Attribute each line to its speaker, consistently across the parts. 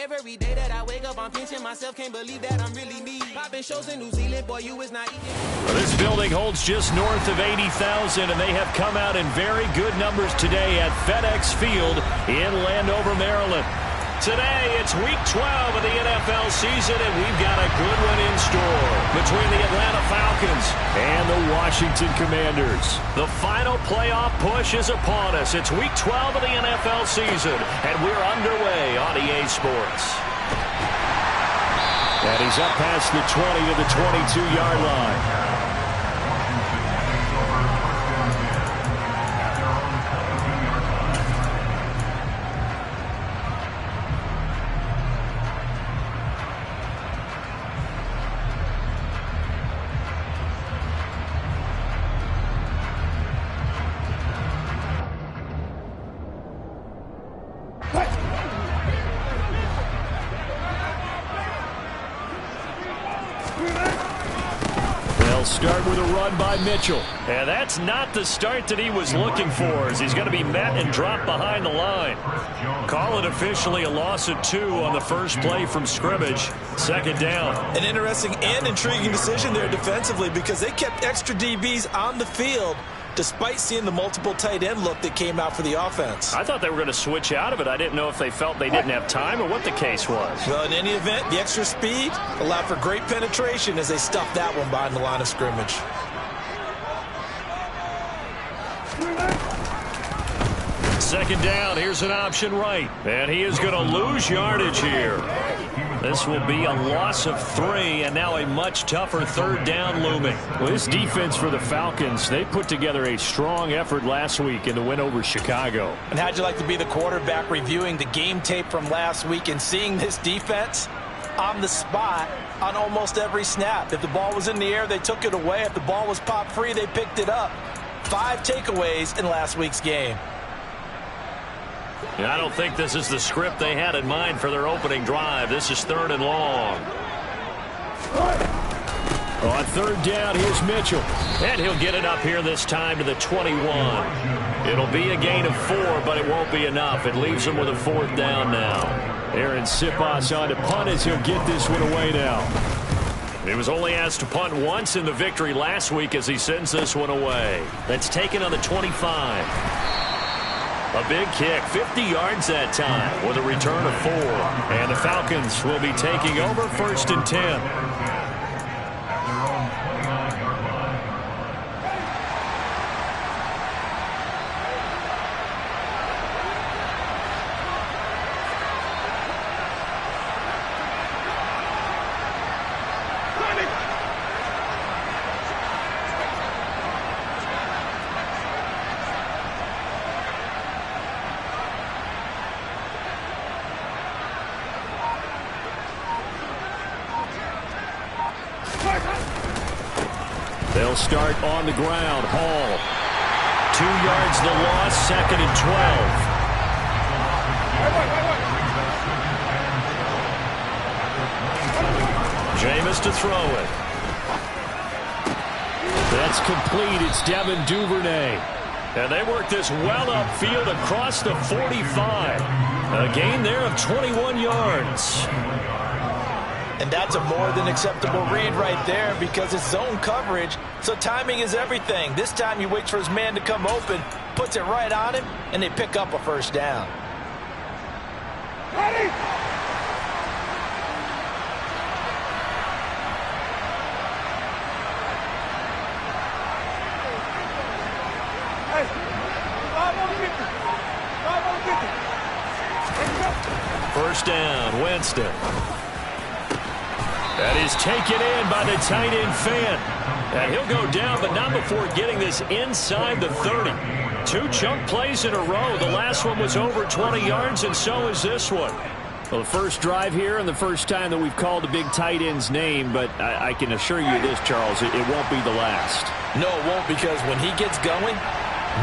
Speaker 1: Every day that I wake up, I'm pinching myself, can't believe that I'm really me. Popping shows in New Zealand, boy, you is not eating.
Speaker 2: Well, this building holds just north of 80,000, and they have come out in very good numbers today at FedEx Field in Landover, Maryland. Today, it's Week 12 of the NFL season, and we've got a good one in store between the Atlanta Falcons and the Washington Commanders. The final playoff push is upon us. It's Week 12 of the NFL season, and we're underway on EA Sports. And he's up past the 20 to the 22-yard line. Start with a run by Mitchell. And that's not the start that he was looking for, as he's going to be met and dropped behind the line. Call it officially a loss of 2 on the first play from scrimmage. Second down.
Speaker 3: An interesting and intriguing decision there defensively, because they kept extra DBs on the field despite seeing the multiple tight end look that came out for the offense.
Speaker 2: I thought they were going to switch out of it. I didn't know if they felt they didn't have time or what the case was.
Speaker 3: Well, in any event, the extra speed allowed for great penetration as they stuffed that one behind the line of scrimmage.
Speaker 2: Second down, here's an option right. And he is going to lose yardage here. This will be a loss of 3, and now a much tougher third down looming. Well, this defense for the Falcons, they put together a strong effort last week in the win over Chicago.
Speaker 3: And how'd you like to be the quarterback reviewing the game tape from last week and seeing this defense on the spot on almost every snap? If the ball was in the air, they took it away. If the ball was popped free, they picked it up. 5 takeaways in last week's game.
Speaker 2: I don't think this is the script they had in mind for their opening drive. This is 3rd and long. On 3rd down, here's Mitchell. And he'll get it up here this time to the 21. It'll be a gain of 4, but it won't be enough. It leaves him with a 4th down now. Aaron Siposs on to punt as he'll get this one away now. He was only asked to punt once in the victory last week as he sends this one away. That's taken on the 25. A big kick, 50 yards that time with a return of 4. And the Falcons will be taking over 1st and 10. They'll start on the ground. Hall. 2 yards the loss, 2nd and 12. Jameis to throw it. That's complete. It's Devin Duvernay. And they work this well upfield across the 45. A gain there of 21 yards.
Speaker 3: And that's a more than acceptable read right there, because it's zone coverage, so timing is everything. This time he waits for his man to come open, puts it right on him, and they pick up a 1st down. Ready?
Speaker 2: First down, Winston. That is taken in by the tight end Fan. And he'll go down, but not before getting this inside the 30. 2 chunk plays in a row. The last one was over 20 yards, and so is this one. Well, the first drive here and the first time that we've called the big tight end's name, but I can assure you this, Charles, it won't be the last.
Speaker 3: No, it won't, because when he gets going,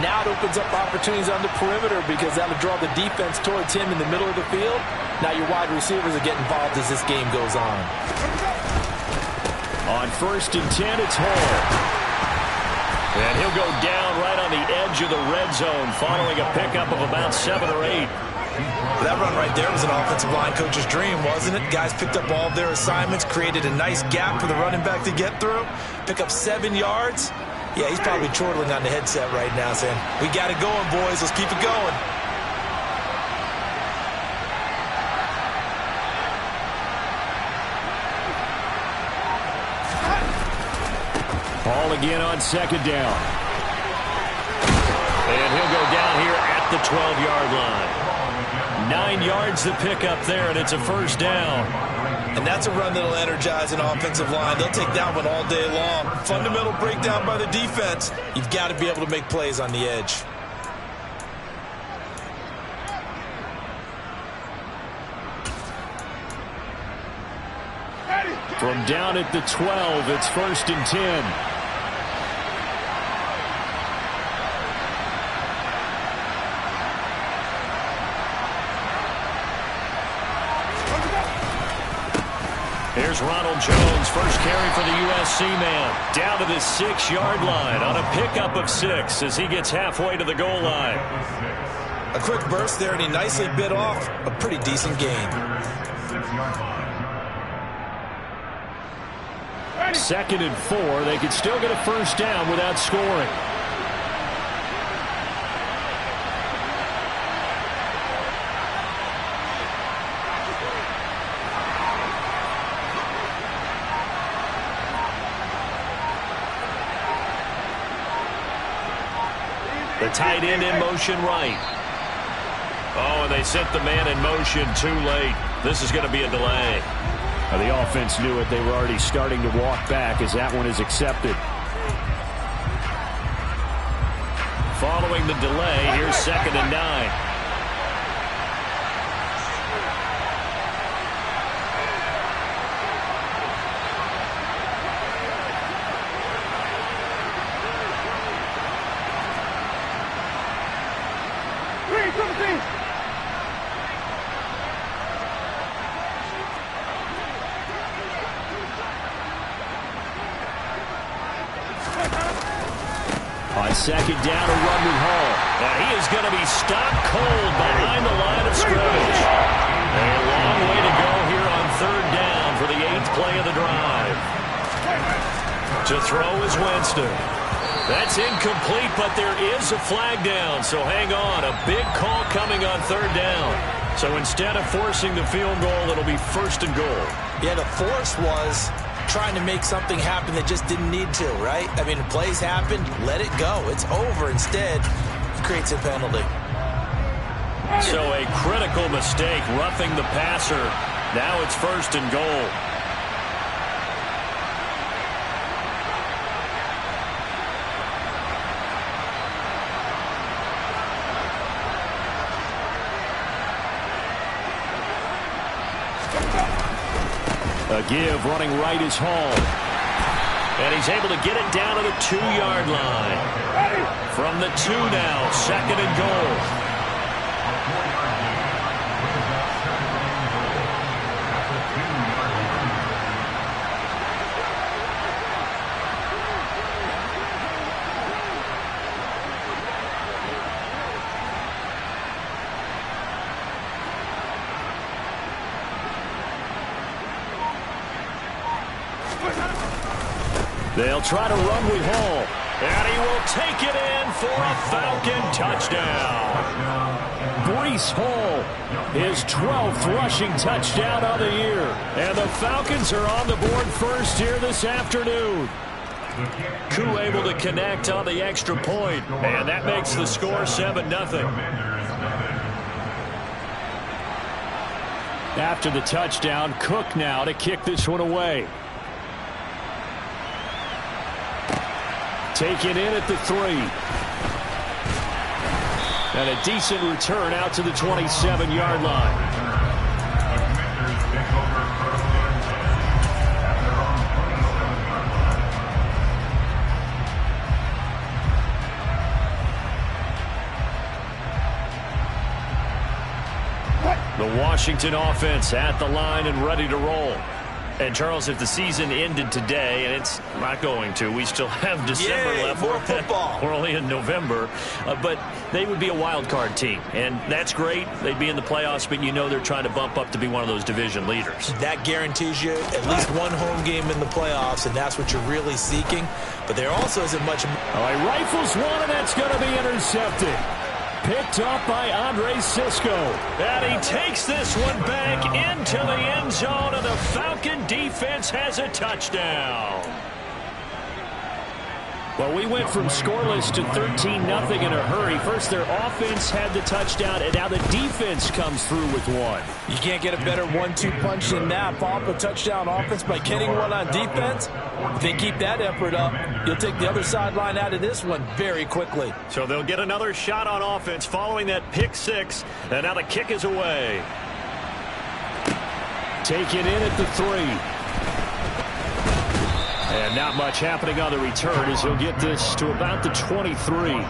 Speaker 3: now it opens up opportunities on the perimeter, because that'll draw the defense towards him in the middle of the field. Now your wide receivers will get involved as this game goes on.
Speaker 2: On 1st and 10, it's Hall. And he'll go down right on the edge of the red zone following a pickup of about 7 or 8.
Speaker 3: That run right there was an offensive line coach's dream, wasn't it? Guys picked up all of their assignments, created a nice gap for the running back to get through, pick up 7 yards. Yeah, he's probably chortling on the headset right now saying, we got it going, boys. Let's keep it going.
Speaker 2: Ball again on second down. And he'll go down here at the 12-yard line. 9 yards to pick up there, and it's a first down.
Speaker 3: And that's a run that'll energize an offensive line. They'll take that one all day long. Fundamental breakdown by the defense. You've got to be able to make plays on the edge.
Speaker 2: From down at the 12, it's 1st and 10. Here's Ronald Jones, first carry for the USC man. Down to the 6-yard line on a pickup of 6 as he gets halfway to the goal line.
Speaker 3: A quick burst there, and he nicely bit off a pretty decent gain.
Speaker 2: 2nd and 4. They could still get a first down without scoring. The tight end in motion right. Oh, and they sent the man in motion too late. This is going to be a delay. The offense knew it. They were already starting to walk back as that one is accepted. Following the delay, here's 2nd and 9. On 2nd down, a run with Hall. And he is going to be stopped cold behind the line of scrimmage. A long way to go here on 3rd down for the 8th play of the drive. To throw is Winston. That's incomplete, but there is a flag down, so hang on. A big call coming on 3rd down. So instead of forcing the field goal, it'll be 1st and goal.
Speaker 3: Yeah, the force was trying to make something happen that just didn't need to, right? I mean, plays happen, let it go. It's over. Instead, it creates a penalty.
Speaker 2: So a critical mistake, roughing the passer. Now it's 1st and goal. A give, running right is Hall. And he's able to get it down to the 2-yard line. From the 2 now, 2nd and goal. They'll try to run with Hall. And he will take it in for a Falcon touchdown. Breece Hall, his 12th rushing touchdown of the year. And the Falcons are on the board first here this afternoon. Koo able to connect on the extra point. And that makes the score 7-0. After the touchdown, Cook now to kick this one away. Taken in at the 3. And a decent return out to the 27-yard line. The Washington offense at the line and ready to roll. And, Charles, if the season ended today, and it's not going to, we still have December left.
Speaker 3: More football.
Speaker 2: We're only in November. But they would be a wild card team, and that's great. They'd be in the playoffs, but you know they're trying to bump up to be one of those division leaders.
Speaker 3: That guarantees you at least one home game in the playoffs, and that's what you're really seeking. But there also isn't much.
Speaker 4: All right, rifles one, and that's going to be intercepted. Picked up by Andre Cisco.
Speaker 2: And he takes this one back into the end zone, and the Falcon defense has a touchdown.
Speaker 4: Well, we went from scoreless to 13-0 in a hurry. First, their offense had the touchdown, and now the defense comes through with one.
Speaker 3: You can't get a better 1-2 punch than that. Follow up a touchdown offense by getting one on defense. If they keep that effort up, you'll take the other sideline out of this one very quickly.
Speaker 2: So they'll get another shot on offense following that pick six, and now the kick is away.
Speaker 4: Take it in at the 3. And not much happening on the return as he'll get this to about the 23.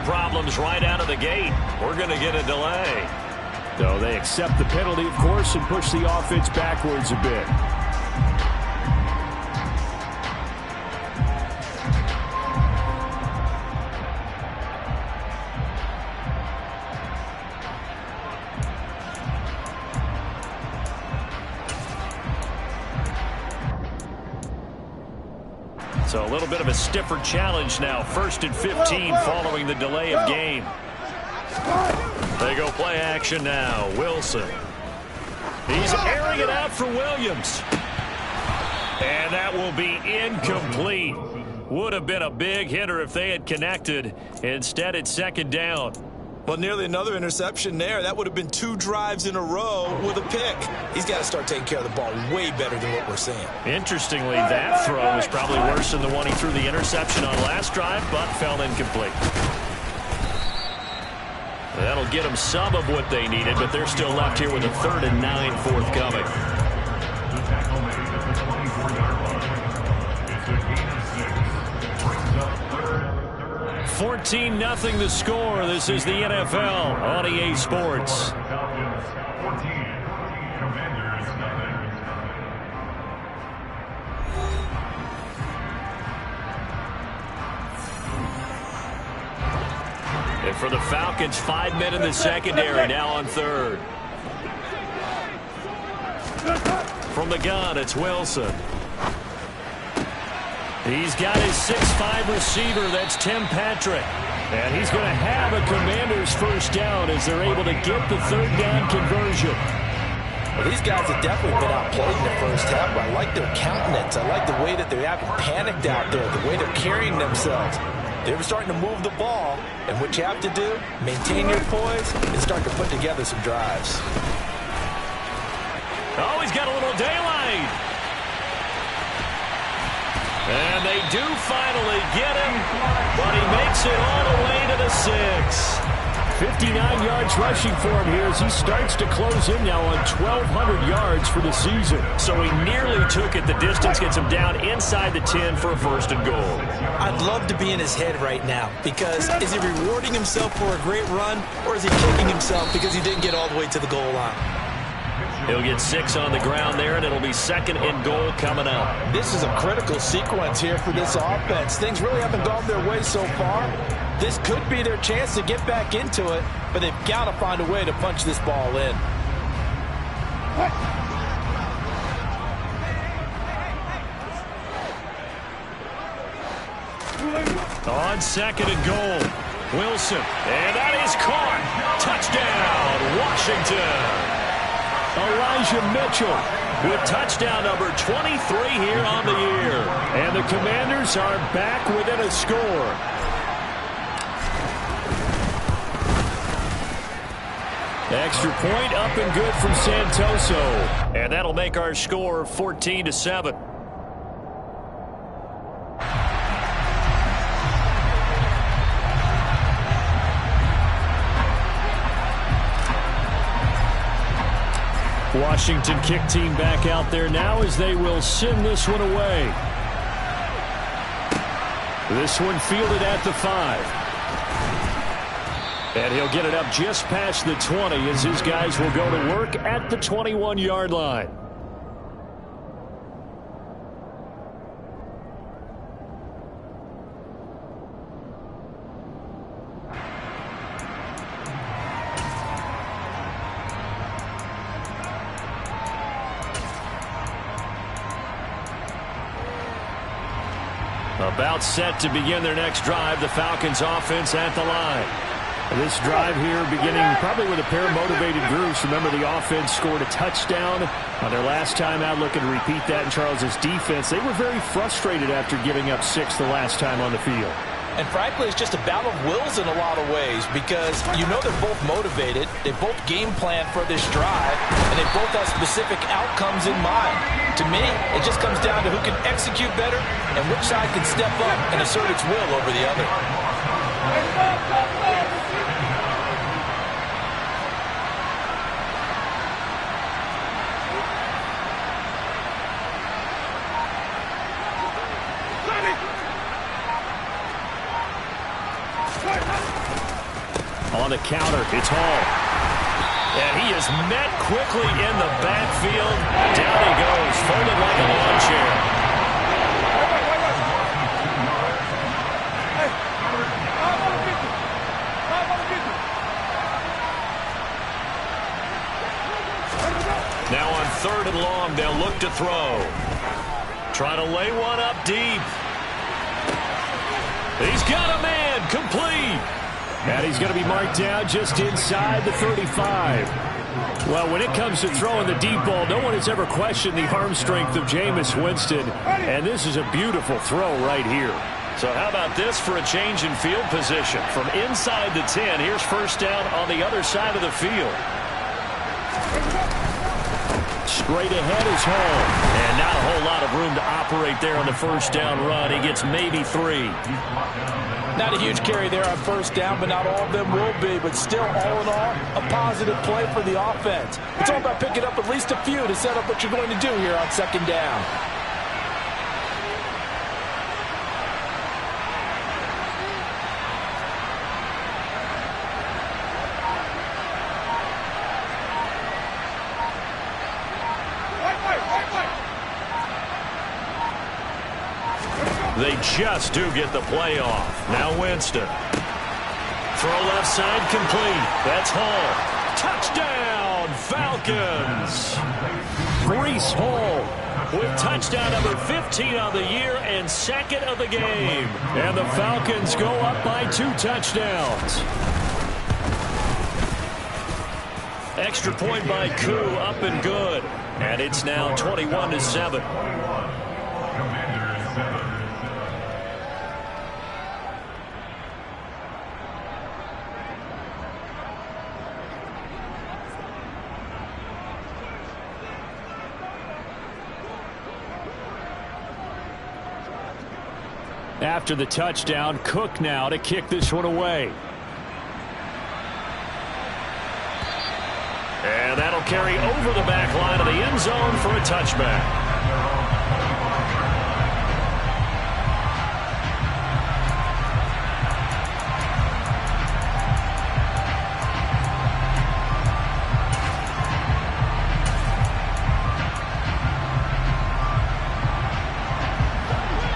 Speaker 2: Problems right out of the gate. We're going to get a delay.
Speaker 4: So they accept the penalty, of course, and push the offense backwards a bit.
Speaker 2: So a little bit of a stiffer challenge now. 1st and 15 following the delay of game. They go play action now. Wilson. He's airing it out for Williams. And that will be incomplete. Would have been a big hitter if they had connected. Instead, it's 2nd down.
Speaker 3: Well, nearly another interception there. That would have been 2 drives in a row with a pick. He's got to start taking care of the ball way better than what we're seeing.
Speaker 2: Interestingly, that throw was probably worse than the one he threw the interception on last drive, but fell incomplete. That'll get them some of what they needed, but they're still left here with a 3rd and 9 forthcoming. 14-0 the score. This is the NFL on EA Sports. And for the Falcons, 5 men in the secondary, now on 3rd. From the gun, it's Wilson. He's got his 6'5 receiver. That's Tim Patrick. And he's going to have a Commanders first down as they're able to get the 3rd down conversion.
Speaker 3: Well, these guys have definitely been outplayed in the first half, but I like their countenance. I like the way that they haven't panicked out there, the way they're carrying themselves. They're starting to move the ball, and what you have to do, maintain your poise and start to put together some drives.
Speaker 2: Oh, he's got a little daylight. And they do finally get him, but he makes it all the way to the 6.
Speaker 4: 59 yards rushing for him here as he starts to close in now on 1,200 yards for the season.
Speaker 2: So he nearly took it the distance, gets him down inside the 10 for a 1st and goal.
Speaker 3: I'd love to be in his head right now because is he rewarding himself for a great run, or is he kicking himself because he didn't get all the way to the goal line?
Speaker 2: He'll get 6 on the ground there, and it'll be 2nd and goal coming up.
Speaker 3: This is a critical sequence here for this offense. Things really haven't gone their way so far. This could be their chance to get back into it, but they've got to find a way to punch this ball in.
Speaker 2: On 2nd and goal, Wilson. And that is caught. Touchdown, Washington.
Speaker 4: Elijah Mitchell
Speaker 2: with touchdown number 23 here on the year.
Speaker 4: And the Commanders are back within a score. Extra point up and good from Santoso.
Speaker 2: And that'll make our score 14-7.
Speaker 4: Washington kick team back out there now as they will send this one away. This one fielded at the 5. And he'll get it up just past the 20 as his guys will go to work at the 21-yard line.
Speaker 2: About set to begin their next drive, the Falcons offense at the line.
Speaker 4: This drive here beginning probably with a pair of motivated groups. Remember, the offense scored a touchdown on their last time out, looking to repeat that in Charles's defense. They were very frustrated after giving up 6 the last time on the field.
Speaker 3: And frankly, it's just a battle of wills in a lot of ways because you know they're both motivated. They both game plan for this drive, and they both have specific outcomes in mind. To me, it just comes down to who can execute better and which side can step up and assert its will over the other.
Speaker 2: On the counter, it's Hall. And he is met quickly in the backfield. Down he goes, folded like a lawn chair. Now on 3rd and long, they'll look to throw. Try to lay one up deep. He's got a man, complete.
Speaker 4: And he's going to be marked down just inside the 35. Well, when it comes to throwing the deep ball, no one has ever questioned the arm strength of Jameis Winston. And this is a beautiful throw right here.
Speaker 2: So how about this for a change in field position? From inside the 10, here's first down on the other side of the field.
Speaker 4: Straight ahead is Hall.
Speaker 2: And not a whole lot of room to operate there on the first down run. He gets maybe 3.
Speaker 3: Not a huge carry there on first down, but not all of them will be. But still, all in all, a positive play for the offense. It's all about picking up at least a few to set up what you're going to do here on 2nd down.
Speaker 2: They just do get the play off. Now Winston. Throw left side complete. That's Hall. Touchdown, Falcons.
Speaker 4: Breece Hall
Speaker 2: with touchdown number 15 on the year and 2nd of the game.
Speaker 4: And the Falcons go up by 2 touchdowns.
Speaker 2: Extra point by Koo, up and good. And it's now 21-7.
Speaker 4: After the touchdown, Cook now to kick this one away.
Speaker 2: And that'll carry over the back line of the end zone for a touchback.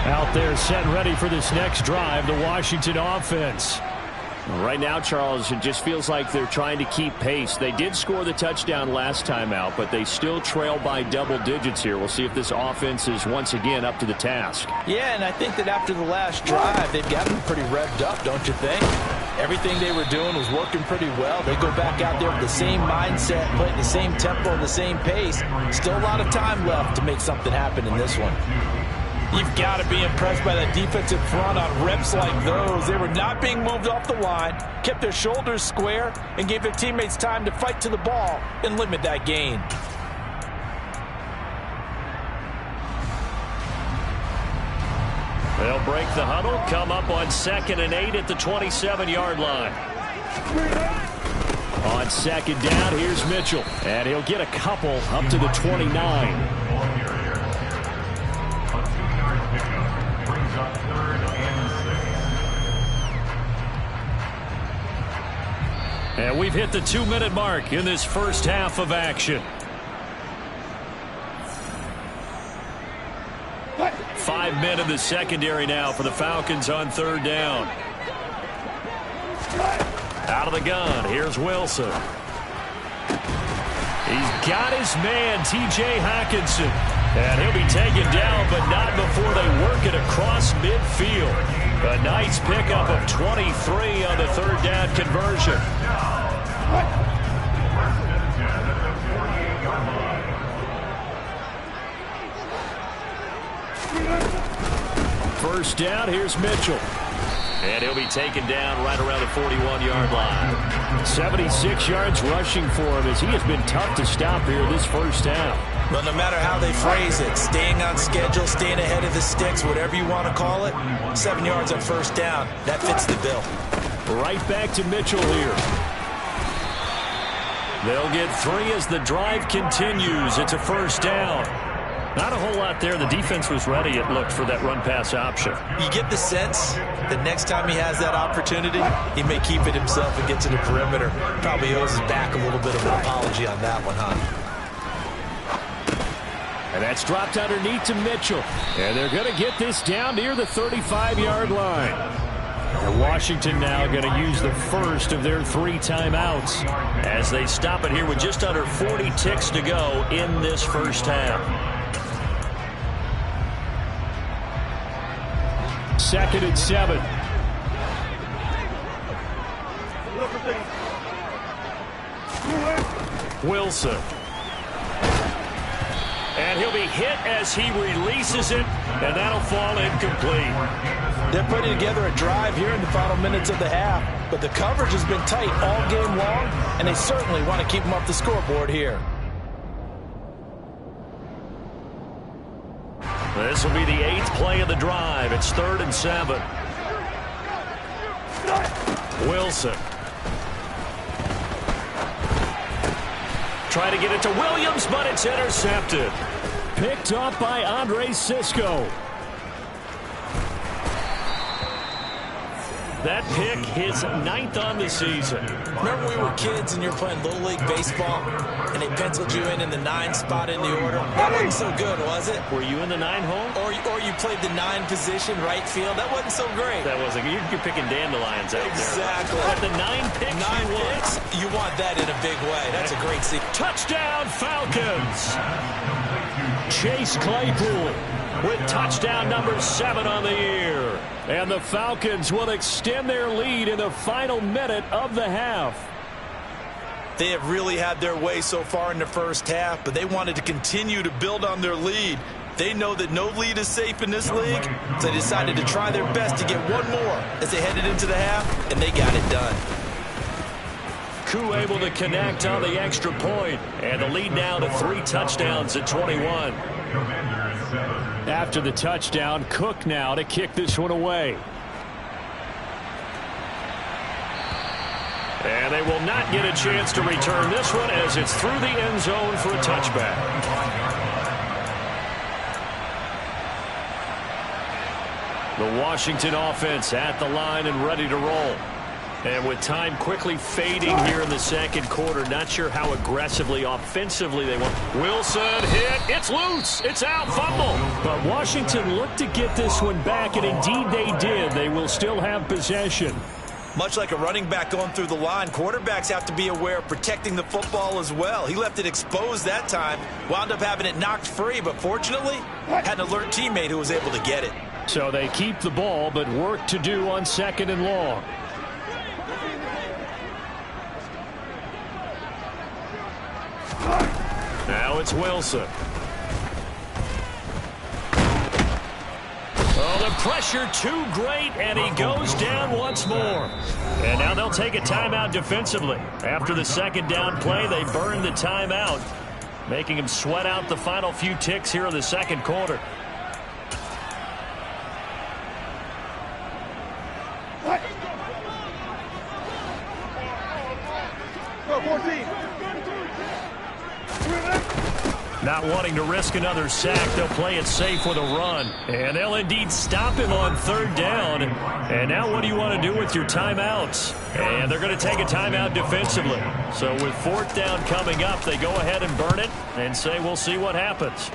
Speaker 4: Out there set and ready for this next drive, the Washington offense.
Speaker 5: Right now, Charles, it just feels like they're trying to keep pace. They did score the touchdown last time out, but they still trail by double digits here. We'll see if this offense is once again up to the task.
Speaker 3: Yeah, and I think that after the last drive, they've gotten pretty revved up, don't you think? Everything they were doing was working pretty well. They go back out there with the same mindset, playing the same tempo and the same pace. Still a lot of time left to make something happen in this one. You've got to be impressed by that defensive front on reps like those. They were not being moved off the line, kept their shoulders square, and gave their teammates time to fight to the ball and limit that gain.
Speaker 2: They'll break the huddle, come up on 2nd and 8 at the 27-yard line.
Speaker 4: On 2nd down, here's Mitchell. And he'll get a couple up to the 29.
Speaker 2: And we've hit the 2-minute mark in this first half of action. 5 men in the secondary now for the Falcons on 3rd down. Out of the gun, here's Wilson. He's got his man, T.J. Hockenson. And he'll be taken down, but not before they work it across midfield. A nice pickup of 23 on the 3rd down conversion.
Speaker 4: First down, here's Mitchell.
Speaker 2: And he'll be taken down right around the 41-yard line.
Speaker 4: 76 yards rushing for him as he has been tough to stop here this first half.
Speaker 3: Well, no matter how they phrase it, staying on schedule, staying ahead of the sticks, whatever you want to call it, 7 yards on first down, that fits the bill.
Speaker 4: Right back to Mitchell here.
Speaker 2: They'll get 3 as the drive continues. It's a first down. Not a whole lot there. The defense was ready, it looked, for that run-pass option.
Speaker 3: You get the sense that next time he has that opportunity, he may keep it himself and get to the perimeter. Probably owes his back a little bit of an apology on that one, huh?
Speaker 4: And that's dropped underneath to Mitchell. And they're going to get this down near the 35-yard line. And Washington now going to use the first of their 3 timeouts
Speaker 2: as they stop it here with just under 40 ticks to go in this first half.
Speaker 4: 2nd and 7.
Speaker 2: Wilson. And he'll be hit as he releases it, and that'll fall incomplete.
Speaker 3: They're putting together a drive here in the final minutes of the half, but the coverage has been tight all game long, and they certainly want to keep them off the scoreboard here.
Speaker 2: This will be the 8th play of the drive. It's 3rd and 7. Wilson. Trying to get it to Williams, but it's intercepted.
Speaker 4: Picked up by Andre Cisco.
Speaker 2: That pick, his 9th on the season.
Speaker 3: Remember we were kids and you were playing Little League Baseball, and they penciled you in the 9 spot in the order? That wasn't so good, was it?
Speaker 2: Were you in the 9 hole?
Speaker 3: Or you played the 9 position, right field? That wasn't so great.
Speaker 2: That wasn't. You're picking dandelions out
Speaker 3: exactly.
Speaker 2: there. But the 9 picks
Speaker 3: 9 picks. You want that in a big way. That's a great scene.
Speaker 2: Touchdown, Falcons.
Speaker 4: Chase Claypool
Speaker 2: with touchdown number 7 on the year.
Speaker 4: And the Falcons will extend their lead in the final minute of the half.
Speaker 3: They have really had their way so far in the first half, but they wanted to continue to build on their lead. They know that no lead is safe in this league, so they decided to try their best to get one more as they headed into the half, and they got it done.
Speaker 2: Koo able to connect on the extra point, and the lead now to 3 touchdowns at 21.
Speaker 4: After the touchdown, Cook now to kick this one away.
Speaker 2: And they will not get a chance to return this one as it's through the end zone for a touchback. The Washington offense at the line and ready to roll. And with time quickly fading here in the second quarter, not sure how aggressively, offensively they want. Wilson hit. It's loose. It's out. Fumble.
Speaker 4: But Washington looked to get this one back, and indeed they did. They will still have possession.
Speaker 3: Much like a running back going through the line, quarterbacks have to be aware of protecting the football as well. He left it exposed that time, wound up having it knocked free, but fortunately had an alert teammate who was able to get it.
Speaker 4: So they keep the ball, but work to do on 2nd and long.
Speaker 2: it's Wilson. Oh, the pressure too great, and he goes down once more. And now they'll take a timeout defensively. After the second down play, they burn the timeout, making him sweat out the final few ticks here in the second quarter. Not wanting to risk another sack, they'll play it safe with a run. And they'll indeed stop him on third down. And now what do you want to do with your timeouts? And they're going to take a timeout defensively. So with fourth down coming up, they go ahead and burn it and say we'll see what happens.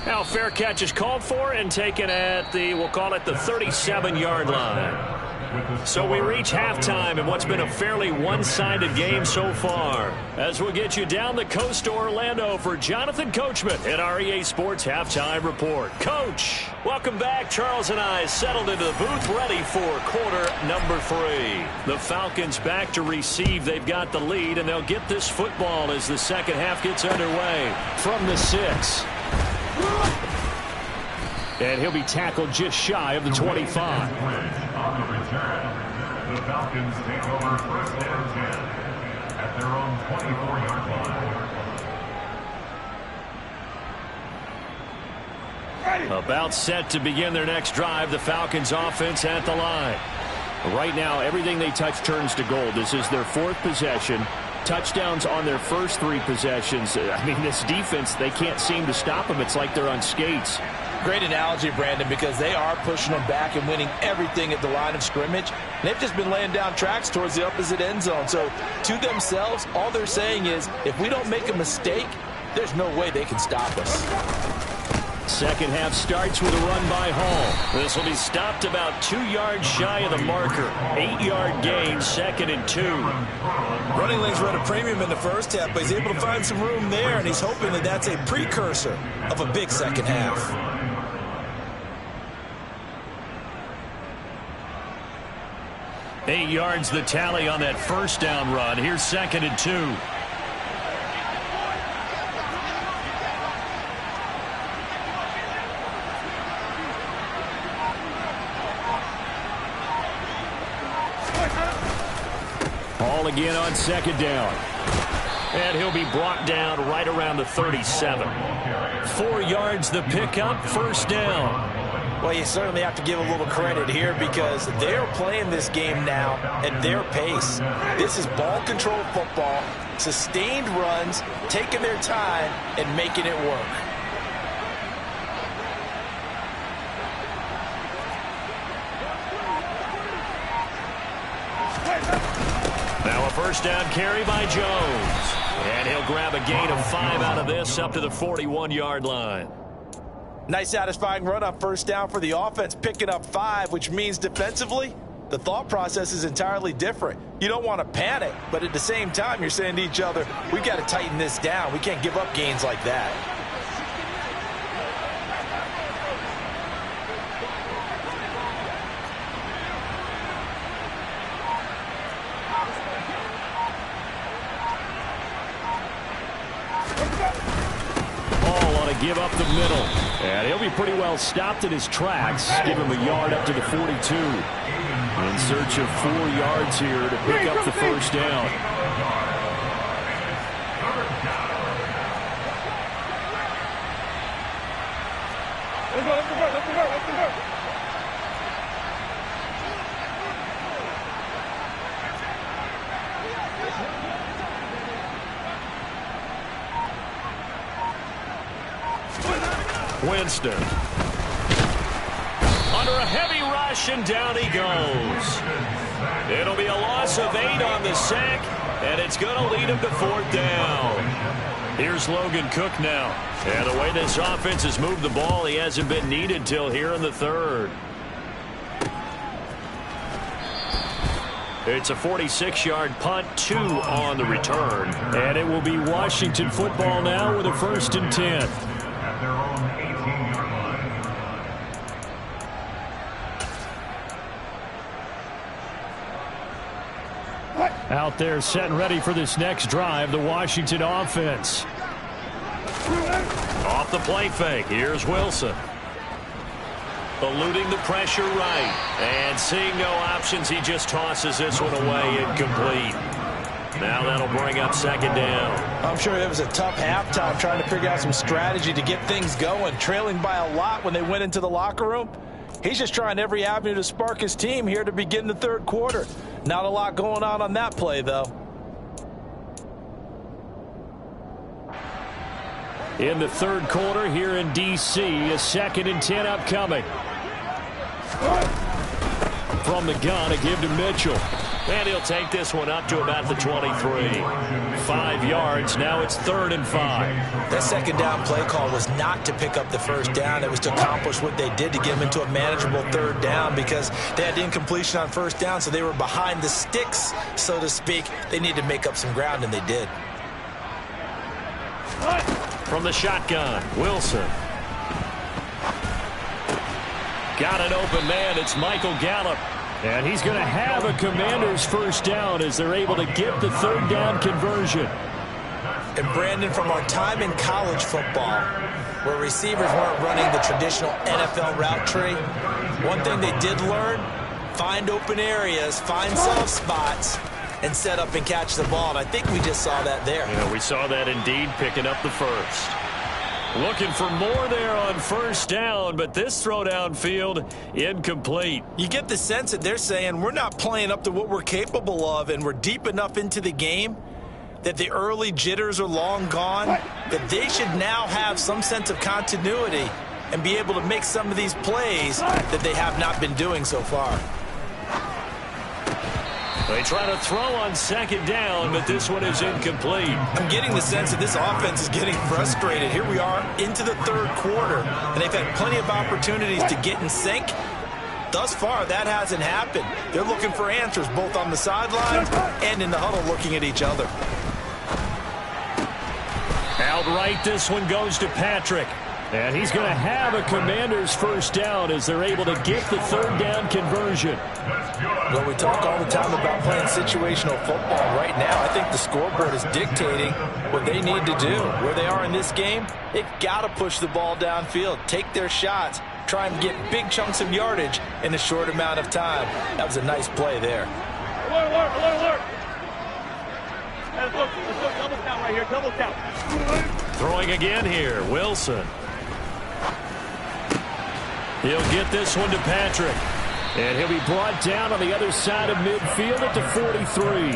Speaker 2: Now fair catch is called for and taken at the, we'll call it the 37-yard line. So we reach halftime in what's been a fairly one-sided game so far. As we'll get you down the coast to Orlando for Jonathan Coachman at our EA Sports Halftime Report. Coach, welcome back. Charles and I settled into the booth ready for quarter number 3. The Falcons back to receive. They've got the lead, and they'll get this football as the second half gets underway. From the 6. And he'll be tackled just shy of the 25.
Speaker 6: On the return, the Falcons take over first and 10 at their own 24-yard line.
Speaker 2: About set to begin their next drive, the Falcons offense at the line.
Speaker 4: Right now, everything they touch turns to gold. This is their 4th possession. Touchdowns on their first 3 possessions. I mean, this defense, they can't seem to stop them. It's like they're on skates.
Speaker 3: Great analogy, Brandon, because they are pushing them back and winning everything at the line of scrimmage. And they've just been laying down tracks towards the opposite end zone. So to themselves, all they're saying is, if we don't make a mistake, there's no way they can stop us.
Speaker 2: Second half starts with a run by Hall. This will be stopped about 2 yards shy of the marker. 8-yard gain, 2nd and 2.
Speaker 3: Running lanes run a premium in the first half, but he's able to find some room there, and he's hoping that that's a precursor of a big second half.
Speaker 2: 8 yards the tally on that first down run. Here's 2nd and 2. Ball again on 2nd down. And he'll be brought down right around the 37. 4 yards the pickup, first down.
Speaker 3: Well, you certainly have to give a little credit here because they're playing this game now at their pace. This is ball control football, sustained runs, taking their time and making it work.
Speaker 2: Now a first down carry by Jones. And he'll grab a gain of 5 out of this up to the 41-yard line.
Speaker 3: Nice satisfying run on first down for the offense, picking up 5, which means defensively, the thought process is entirely different. You don't want to panic, but at the same time, you're saying to each other, we've got to tighten this down. We can't give up gains like that.
Speaker 2: Give up the middle. And he'll be pretty well stopped in his tracks. Give him a yard up to the 42. In search of 4 yards here to pick up the first down. Winston. Under a heavy rush, and down he goes. It'll be a loss of 8 on the sack, and it's going to lead him to 4th down. Here's Logan Cook now. And the way this offense has moved the ball, he hasn't been needed till here in the 3rd. It's a 46-yard punt, 2 on the return. And it will be Washington football now with a 1st and 10.
Speaker 6: At their own 18-yard line.
Speaker 4: Out there setting ready for this next drive, the Washington offense.
Speaker 2: Off the play fake, here's Wilson. Eluding the pressure right. And seeing no options, he just tosses this one away, incomplete. Now that'll bring up second down.
Speaker 3: I'm sure it was a tough halftime trying to figure out some strategy to get things going. Trailing by a lot when they went into the locker room. He's just trying every avenue to spark his team here to begin the third quarter. Not a lot going on that play, though.
Speaker 4: In the third quarter here in D.C., a 2nd and 10 upcoming. From the gun, a give to Mitchell.
Speaker 2: And he'll take this one up to about the 23.
Speaker 4: 5 yards. Now it's 3rd and 5.
Speaker 3: That second down play call was not to pick up the first down. It was to accomplish what they did to get them into a manageable third down because they had incompletion on first down, so they were behind the sticks, so to speak. They needed to make up some ground, and they did.
Speaker 2: From the shotgun, Wilson.
Speaker 4: Got an open man. It's Michael Gallup. And he's going to have a Commanders first down as they're able to get the third down conversion.
Speaker 3: And Brandon, from our time in college football, where receivers weren't running the traditional NFL route tree, one thing they did learn, find open areas, find soft spots, and set up and catch the ball. And I think we just saw that there.
Speaker 2: Yeah, we saw that indeed, picking up the first.
Speaker 4: Looking for more there on first down, but this throw downfield incomplete.
Speaker 3: You get the sense that they're saying we're not playing up to what we're capable of, and we're deep enough into the game that the early jitters are long gone, that they should now have some sense of continuity and be able to make some of these plays that they have not been doing so far.
Speaker 4: They try to throw on second down, but this one is incomplete.
Speaker 3: I'm getting the sense that this offense is getting frustrated. Here we are into the third quarter, and they've had plenty of opportunities to get in sync. Thus far, that hasn't happened. They're looking for answers both on the sidelines and in the huddle looking at each other.
Speaker 4: Outright, this one goes to Patrick. And he's going to have a Commanders first down as they're able to get the third down conversion.
Speaker 3: Well, we talk all the time about playing situational football. Right now, I think the scoreboard is dictating what they need to do. Where they are in this game, they've got to push the ball downfield, take their shots, try and get big chunks of yardage in a short amount of time. That was a nice play there.
Speaker 7: Alert, alert, alert, alert. Let's look double count right here, double count.
Speaker 2: Throwing again here, Wilson.
Speaker 4: He'll get this one to Patrick. And he'll be brought down on the other side of midfield at the 43.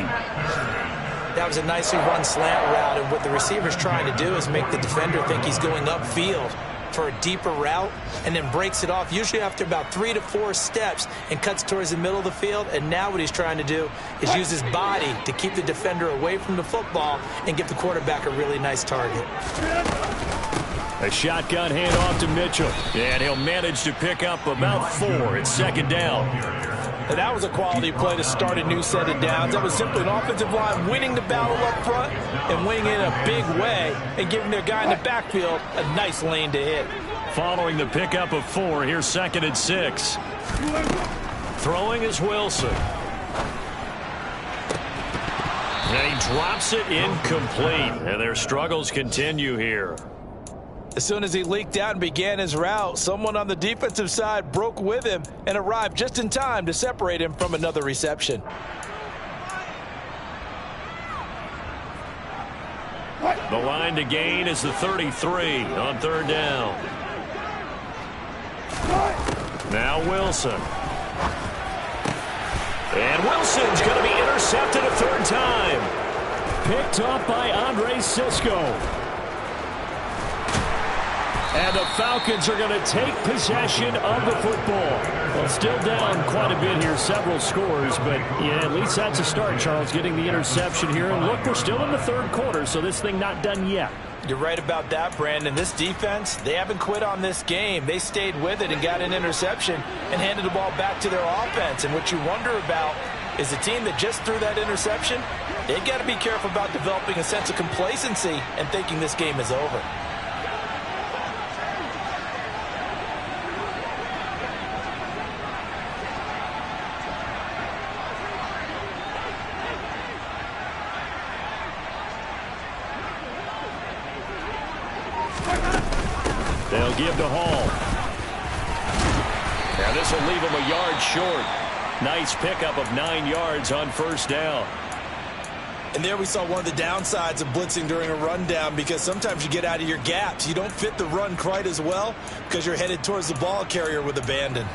Speaker 3: That was a nicely run slant route, and what the receiver's trying to do is make the defender think he's going upfield for a deeper route and then breaks it off, usually after about 3 to 4 steps, and cuts towards the middle of the field. And now what he's trying to do is use his body to keep the defender away from the football and give the quarterback a really nice target.
Speaker 4: A shotgun handoff to Mitchell. And he'll manage to pick up about 4. It's second down.
Speaker 3: And that was a quality play to start a new set of downs. That was simply an offensive line winning the battle up front and winning in a big way and giving their guy in the backfield a nice lane to hit.
Speaker 4: Following the pickup of 4, here's 2nd and 6. Throwing is Wilson. And he drops it incomplete. And their struggles continue here.
Speaker 3: As soon as he leaked out and began his route, someone on the defensive side broke with him and arrived just in time to separate him from another reception.
Speaker 2: The line to gain is the 33 on third down. Now Wilson. And Wilson's going to be intercepted a third time.
Speaker 4: Picked up by Andre Sisco. And the Falcons are going to take possession of the football. Well, still down quite a bit here, several scores, but yeah, at least that's a start, Charles, getting the interception here. And look, we're still in the third quarter, so this thing not done yet.
Speaker 3: You're right about that, Brandon. This defense, they haven't quit on this game. They stayed with it and got an interception and handed the ball back to their offense. And what you wonder about is the team that just threw that interception, they've got to be careful about developing a sense of complacency and thinking this game is over.
Speaker 5: give to Hall. And this will leave him a yard short. Nice pickup of 9 yards on first down.
Speaker 3: And there we saw one of the downsides of blitzing during a rundown, because sometimes you get out of your gaps. You don't fit the run quite as well because you're headed towards the ball carrier with abandon.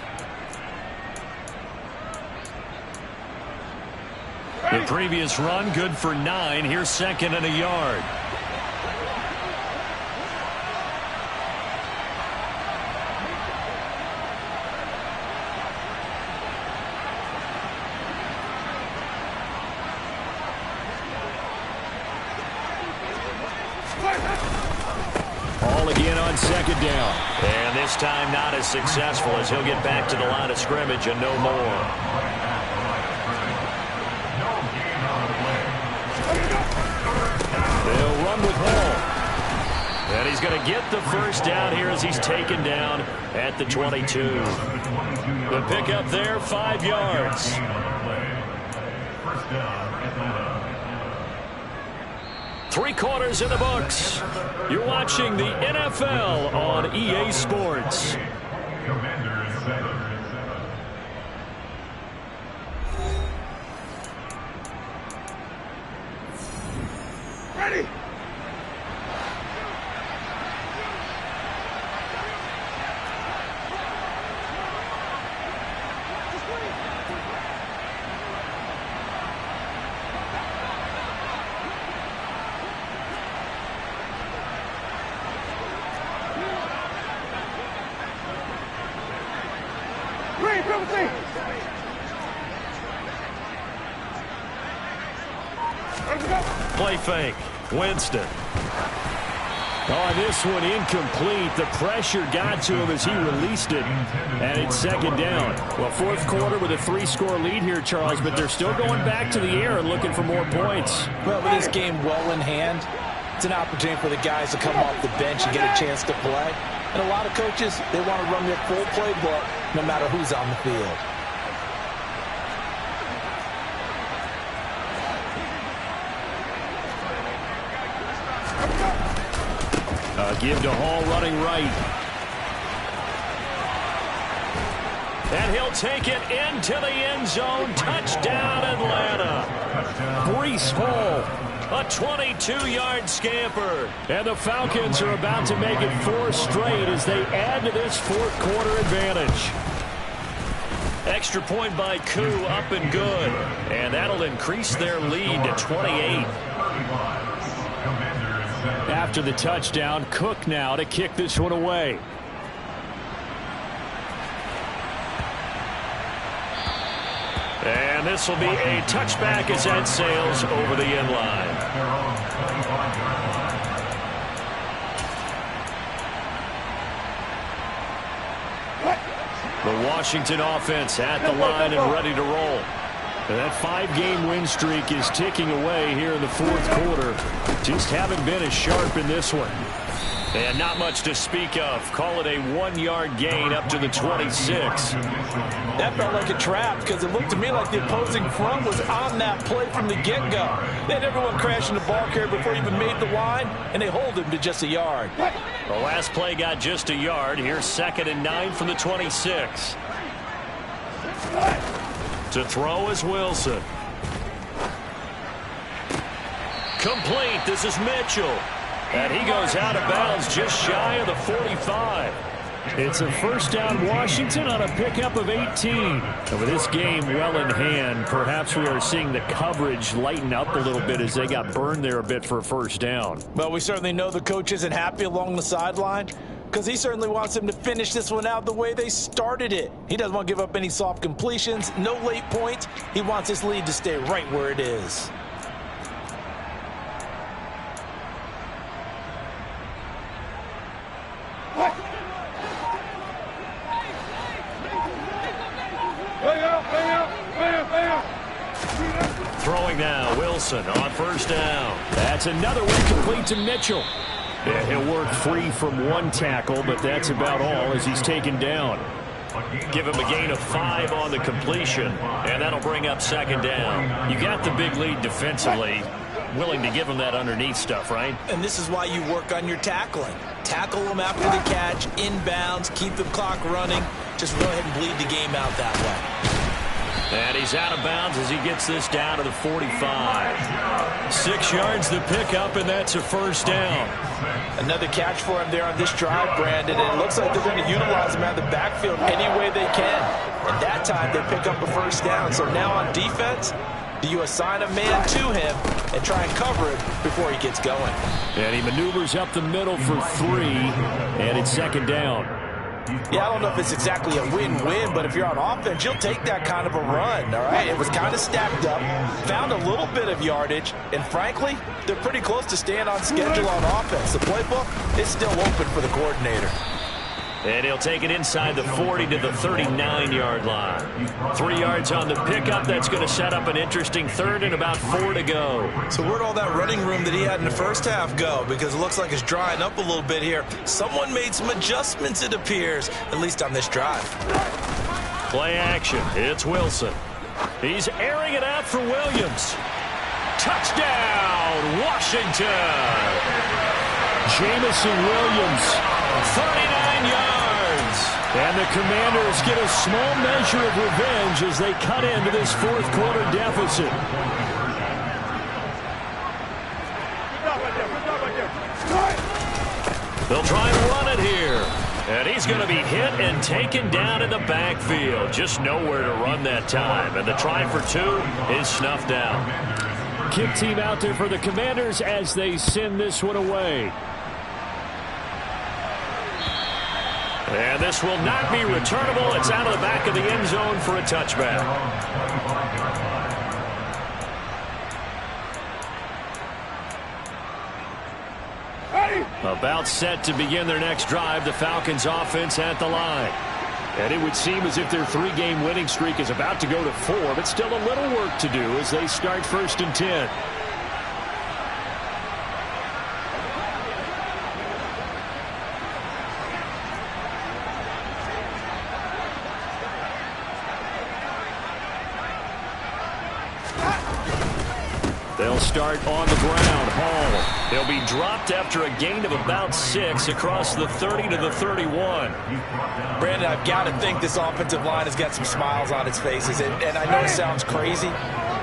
Speaker 5: The previous run good for 9. Here's 2nd and a yard. All again on 2nd down.
Speaker 2: And this time not as successful, as he'll get back to the line of scrimmage and no more.
Speaker 5: They'll run with Hall. And he's going to get the first down here as he's taken down at the 22. The pickup there, 5 yards. Three quarters in the books. You're watching the NFL on EA Sports.
Speaker 7: Ready.
Speaker 5: Play fake. Winston. Oh, this one incomplete. The pressure got to him as he released it. And it's 2nd down. Well, 4th quarter with a 3-score lead here, Charles, but they're still going back to the air and looking for more points.
Speaker 3: Well, with this game well in hand, it's an opportunity for the guys to come off the bench and get a chance to play. And a lot of coaches, they want to run their full playbook no matter who's on the field.
Speaker 5: Give to Hall running right. And he'll take it into the end zone. Touchdown, Atlanta. Breece Hall, a 22-yard scamper. And the Falcons are about to make it 4 straight as they add to this 4th quarter advantage. Extra point by Koo, up and good. And that'll increase their lead to 28. After the touchdown, Cook now to kick this one away. And this will be a touchback as that sails over the end line. The Washington offense at the line and ready to roll. And that 5-game win streak is ticking away here in the 4th quarter. Just haven't been as sharp in this one. And not much to speak of. Call it a 1-yard gain up to the 26.
Speaker 3: That felt like a trap because it looked to me like the opposing front was on that play from the get-go. They had everyone crashing the ball carrier before he even made the line, and they hold him to just a yard.
Speaker 5: The last play got just a yard. Here's 2nd and 9 from the 26. To throw is Wilson. Complete. This is Mitchell. And he goes out of bounds just shy of the 45. It's a 1st down Washington on a pickup of 18. And with this game well in hand, perhaps we are seeing the coverage lighten up a little bit as they got burned there a bit for a 1st down.
Speaker 3: Well, we certainly know the coach isn't happy along the sideline because he certainly wants them to finish this one out the way they started it. He doesn't want to give up any soft completions, no late points. He wants his lead to stay right where it is.
Speaker 5: Throwing now, Wilson on 1st down. That's another one complete to Mitchell. Yeah, he'll work free from 1 tackle, but that's about all as he's taken down. Give him a gain of 5 on the completion, and that'll bring up 2nd down. You got the big lead defensively. Willing to give him that underneath stuff, right?
Speaker 3: And this is why you work on your tackling. Tackle them after the catch, inbounds, keep the clock running. Just go ahead and bleed the game out that way.
Speaker 2: And he's out of bounds as he gets this down to the 45. 6 yards the pickup, and that's a first down.
Speaker 3: Another catch for him there on this drive, Brandon, and it looks like they're going to utilize him out of the backfield any way they can. And that time they pick up a first down. So now on defense, do you assign a man to him and try and cover him before he gets going?
Speaker 4: And he maneuvers up the middle for 3, and it's second down.
Speaker 3: Yeah, I don't know if it's exactly a win-win, but if you're on offense, you'll take that kind of a run, all right? It was kind of stacked up, found a little bit of yardage, and frankly, they're pretty close to staying on schedule on offense. The playbook is still open for the coordinator.
Speaker 2: And he'll take it inside the 40 to the 39-yard line. 3 yards on the pickup. That's going to set up an interesting third and about 4 to go.
Speaker 3: So where'd all that running room that he had in the first half go? Because it looks like it's drying up a little bit here. Someone made some adjustments, it appears, at least on this drive.
Speaker 2: Play action. It's Wilson. He's airing it out for Williams. Touchdown, Washington.
Speaker 4: Jamison Williams.
Speaker 2: 39 yards.
Speaker 4: And the Commanders get a small measure of revenge as they cut into this fourth quarter deficit.
Speaker 2: They'll try and run it here. And he's going to be hit and taken down in the backfield. Just nowhere to run that time. And the try for 2 is snuffed out.
Speaker 4: Kick team out there for the Commanders as they send this one away.
Speaker 2: And this will not be returnable. It's out of the back of the end zone for a touchback.
Speaker 4: About set to begin their next drive, the Falcons offense at the line. And it would seem as if their 3-game winning streak is about to go to 4, but still a little work to do as they start 1st and 10. They'll start on the ground. Hall.
Speaker 2: He'll be dropped after a gain of about 6 across the 30 to the 31.
Speaker 3: Brandon, I've got to think this offensive line has got some smiles on its faces. And I know it sounds crazy,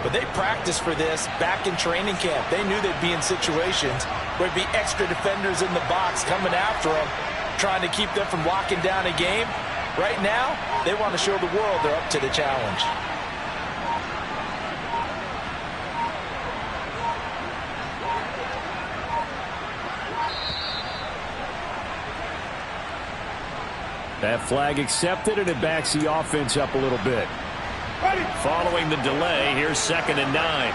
Speaker 3: but they practiced for this back in training camp. They knew they'd be in situations where there'd be extra defenders in the box coming after them, trying to keep them from locking down a game. Right now, they want to show the world they're up to the challenge.
Speaker 4: That flag accepted, and it backs the offense up a little bit.
Speaker 2: Following the delay, here's 2nd and 9.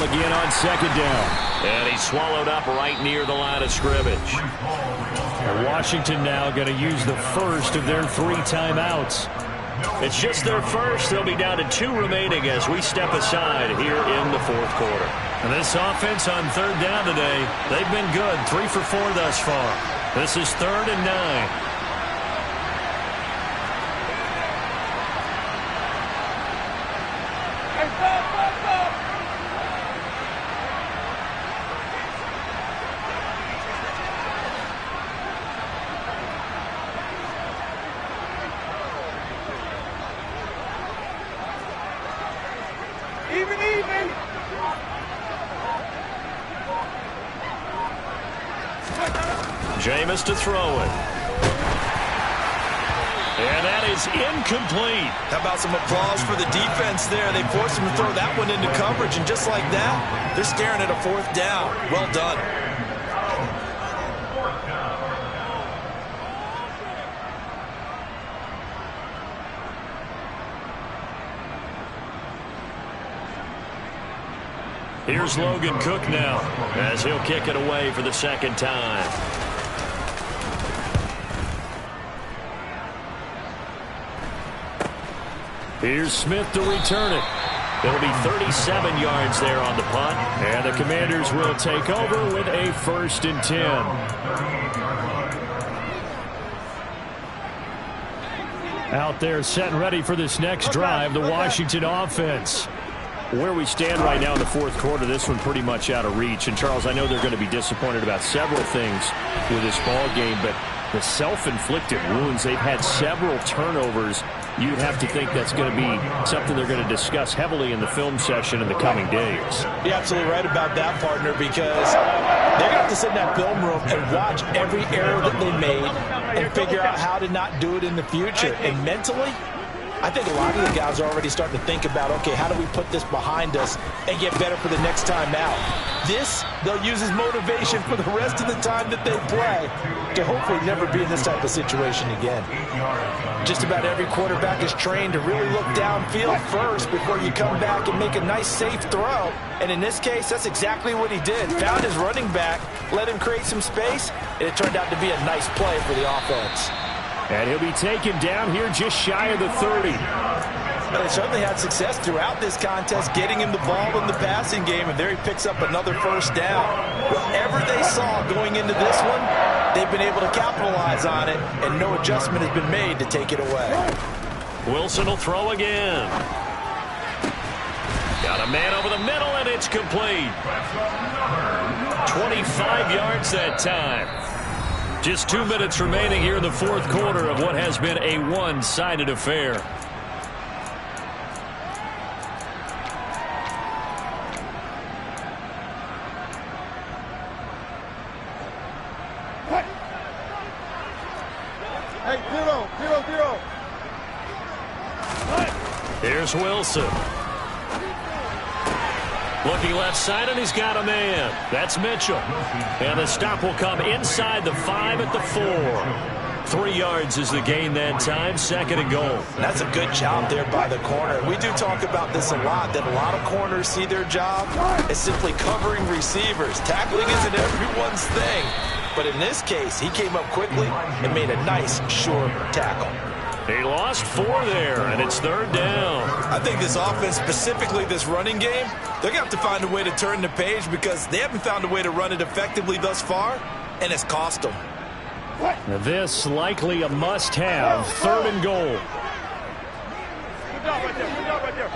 Speaker 4: Again on 2nd down.
Speaker 2: And he's swallowed up right near the line of scrimmage.
Speaker 4: And Washington now going to use the first of their 3 timeouts.
Speaker 2: It's just their first. They'll be down to 2 remaining as we step aside here in the 4th quarter.
Speaker 4: And this offense on 3rd down today, they've been good. 3 for 4 thus far. This is 3rd and 9.
Speaker 2: Jameis to throw it. And that is incomplete.
Speaker 3: How about some applause for the defense there? They forced him to throw that one into coverage, and just like that, they're staring at a 4th down. Well done.
Speaker 2: Here's Logan Cook now as he'll kick it away for the 2nd time. Here's Smith to return it. It'll be 37 yards there on the punt. And the Commanders will take over with a 1st and 10.
Speaker 4: Out there set and ready for this next drive, the Washington offense. Where we stand right now in the 4th quarter, this one pretty much out of reach. And, Charles, I know they're going to be disappointed about several things with this ball game, but the self-inflicted wounds, they've had several turnovers. You'd have to think that's going to be something they're going to discuss heavily in the film session in the coming days.
Speaker 3: You're absolutely right about that, partner, because they're going to have to sit in that film room and watch every error that they made and figure out how to not do it in the future. And mentally, I think a lot of the guys are already starting to think about, okay, how do we put this behind us and get better for the next time out? This, they'll use as motivation for the rest of the time that they play to hopefully never be in this type of situation again. Just about every quarterback is trained to really look downfield first before you come back and make a nice, safe throw. And in this case, that's exactly what he did. Found his running back, let him create some space, and it turned out to be a nice play for the offense.
Speaker 4: And he'll be taken down here just shy of the 30.
Speaker 3: But they certainly had success throughout this contest, getting him the ball in the passing game, and there he picks up another 1st down. Whatever they saw going into this one, they've been able to capitalize on it, and no adjustment has been made to take it away.
Speaker 2: Wilson will throw again. Got a man over the middle, and it's complete. 25 yards that time. Just 2 minutes remaining here in the 4th quarter of what has been a one-sided affair.
Speaker 7: Hey, 0-0-0.
Speaker 2: Here's Wilson. Looking left side, and he's got a man. That's Mitchell. And the stop will come inside the 5 at the 4. 3 yards is the gain that time, 2nd and goal.
Speaker 3: That's a good job there by the corner. We do talk about this a lot, that a lot of corners see their job as simply covering receivers. Tackling isn't everyone's thing. But in this case, he came up quickly and made a nice, sure tackle.
Speaker 2: He lost 4 there, and it's 3rd down.
Speaker 3: I think this offense, specifically this running game, they're going to have to find a way to turn the page because they haven't found a way to run it effectively thus far, and it's cost them.
Speaker 4: Now this likely a must-have, 3rd and goal.
Speaker 7: Good job right there. Good job right there.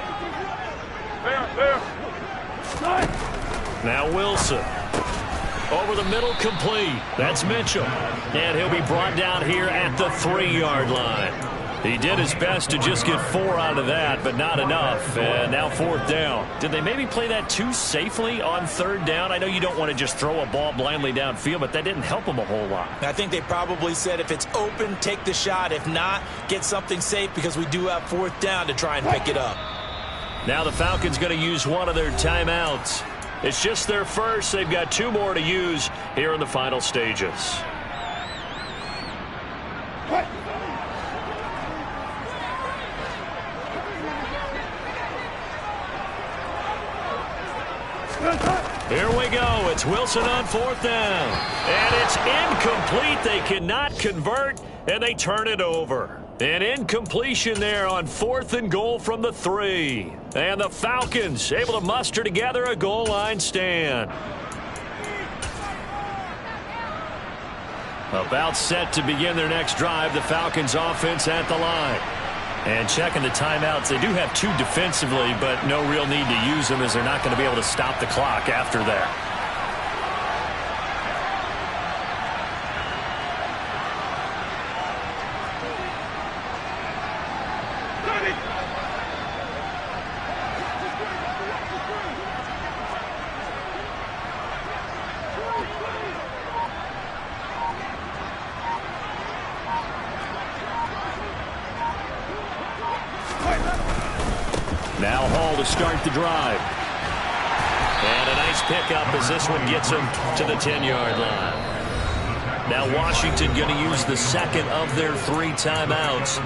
Speaker 7: Fair.
Speaker 2: Now Wilson. Over the middle, complete. That's Mitchell. And he'll be brought down here at the 3-yard line. He did his best to just get 4 out of that, but not enough. And now 4th down. Did they maybe play that too safely on 3rd down? I know you don't want to just throw a ball blindly downfield, but that didn't help them a whole lot.
Speaker 3: I think they probably said if it's open, take the shot. If not, get something safe because we do have 4th down to try and pick it up.
Speaker 2: Now the Falcons going to use one of their timeouts. It's just their first. They've got 2 more to use here in the final stages. Here we go. It's Wilson on 4th down. And it's incomplete. They cannot convert, and they turn it over. An incompletion there on 4th and goal from the 3. And the Falcons able to muster together a goal line stand. About set to begin their next drive, the Falcons offense at the line. And checking the timeouts, they do have 2 defensively, but no real need to use them as they're not going to be able to stop the clock after that. Now Hall to start the drive. And a nice pickup as this one gets him to the 10-yard line. Now Washington going to use the 2nd of their 3 timeouts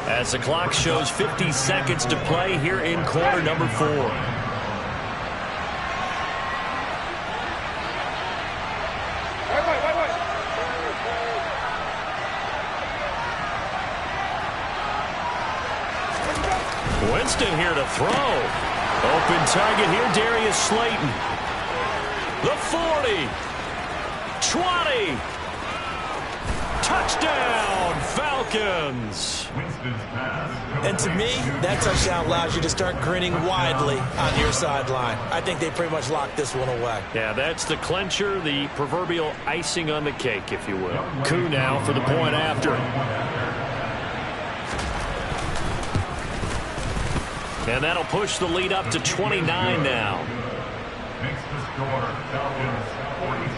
Speaker 2: as the clock shows 50 seconds to play here in quarter number 4. Winston here to throw. Open target here, Darius Slayton. The 40. 20. Touchdown, Falcons.
Speaker 3: And to me, that touchdown allows you to start grinning widely on your sideline. I think they pretty much locked this one away.
Speaker 2: Yeah, that's the clincher, the proverbial icing on the cake, if you will.
Speaker 4: Coup now for the point after.
Speaker 2: And that'll push the lead up to 29 now.
Speaker 6: Makes the score Falcons 42,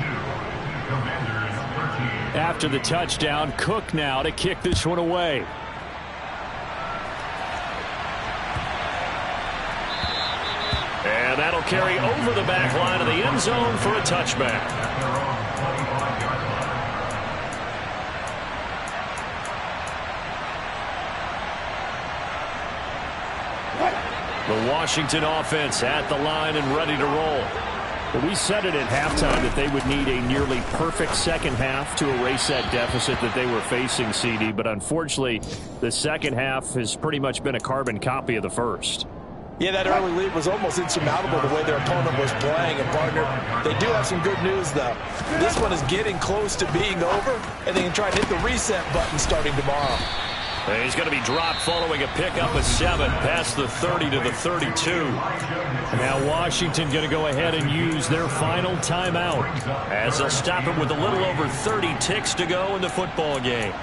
Speaker 6: Commanders 13.
Speaker 4: After the touchdown, Cook now to kick this one away.
Speaker 2: And that'll carry over the back line of the end zone for a touchback.
Speaker 6: At their own 25-yard line.
Speaker 2: The Washington offense at the line and ready to roll.
Speaker 4: Well, we said it at halftime that they would need a nearly perfect second half to erase that deficit that they were facing, CD. But unfortunately, the second half has pretty much been a carbon copy of the first.
Speaker 3: Yeah, that early lead was almost insurmountable the way their opponent was playing. And, partner, they do have some good news, though. This one is getting close to being over, and they can try to hit the reset button starting tomorrow.
Speaker 2: And he's going to be dropped following a pickup of 7 past the 30 to the 32.
Speaker 4: Now Washington going to go ahead and use their final timeout
Speaker 2: as they'll stop it with a little over 30 ticks to go in the football game.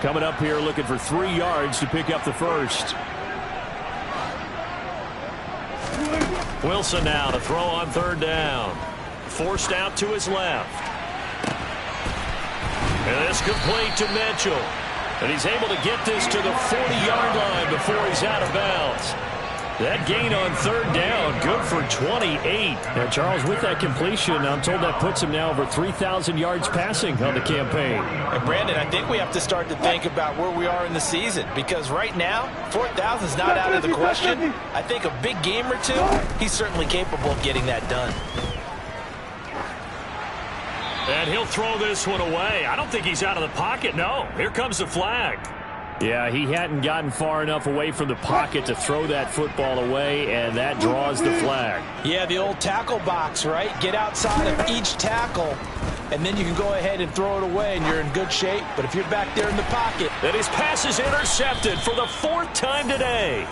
Speaker 4: Coming up here looking for 3 yards to pick up the first.
Speaker 2: Wilson now to throw on third down. Forced out to his left. And this complete to Mitchell. And he's able to get this to the 40-yard line before he's out of bounds. That gain on third down, good for 28.
Speaker 4: Now, Charles, with that completion, I'm told that puts him now over 3,000 yards passing on the campaign.
Speaker 3: And, Brandon, I think we have to start to think about where we are in the season, because right now, 4,000 is not out of the question. I think a big game or two, he's certainly capable of getting that done.
Speaker 2: And he'll throw this one away. I don't think he's out of the pocket, no. Here comes the flag.
Speaker 4: Yeah, he hadn't gotten far enough away from the pocket to throw that football away, and that draws the flag.
Speaker 3: Yeah, the old tackle box, right? Get outside of each tackle, and then you can go ahead and throw it away, and you're in good shape. But if you're back there in the pocket...
Speaker 2: And his pass is intercepted for the 4th time today.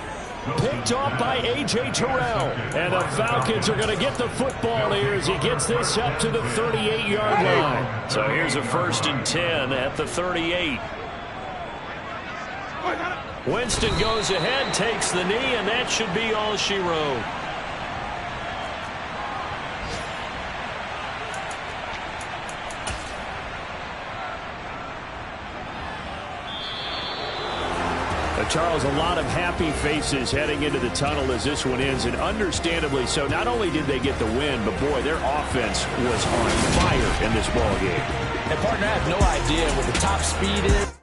Speaker 4: Picked off by A.J. Terrell. And the Falcons are going to get the football here as he gets this up to the 38-yard line.
Speaker 2: So here's a 1st and 10 at the 38. Winston goes ahead, takes the knee, and that should be all she wrote.
Speaker 4: Charles, a lot of happy faces heading into the tunnel as this one ends, and understandably so. Not only did they get the win, but boy, their offense was on fire in this ball game.
Speaker 3: And partner, I have no idea what the top speed is.